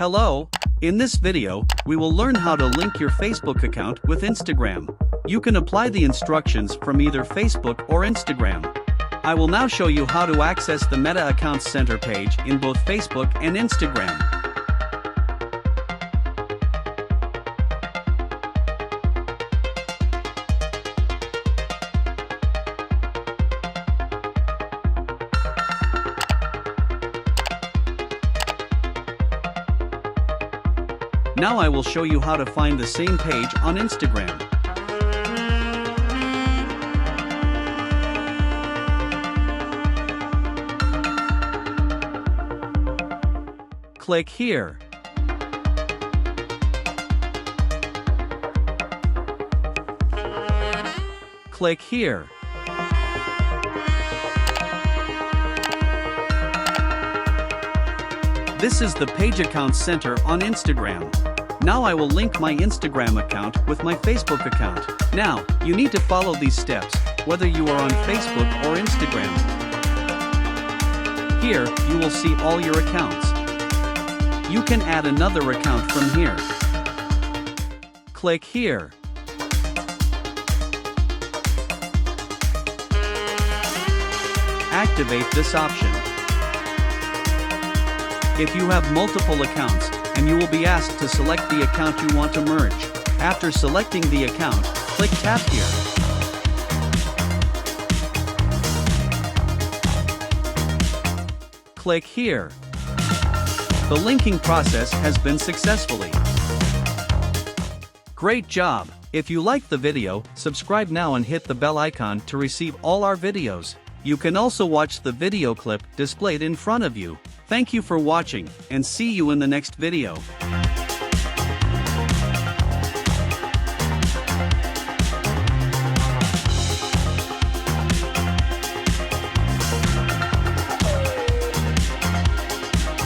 Hello, in this video, we will learn how to link your Facebook account with Instagram. You can apply the instructions from either Facebook or Instagram. I will now show you how to access the Meta Accounts Center page in both Facebook and Instagram. Now I will show you how to find the same page on Instagram. Click here. Click here. This is the Page Accounts Center on Instagram. Now I will link my Instagram account with my Facebook account. Now, you need to follow these steps, whether you are on Facebook or Instagram. Here, you will see all your accounts. You can add another account from here. Click here. Activate this option. If you have multiple accounts, and you will be asked to select the account you want to merge. After selecting the account, click Tap here. Click here. The linking process has been successfully. Great job! If you liked the video, subscribe now and hit the bell icon to receive all our videos. You can also watch the video clip displayed in front of you. Thank you for watching, and see you in the next video.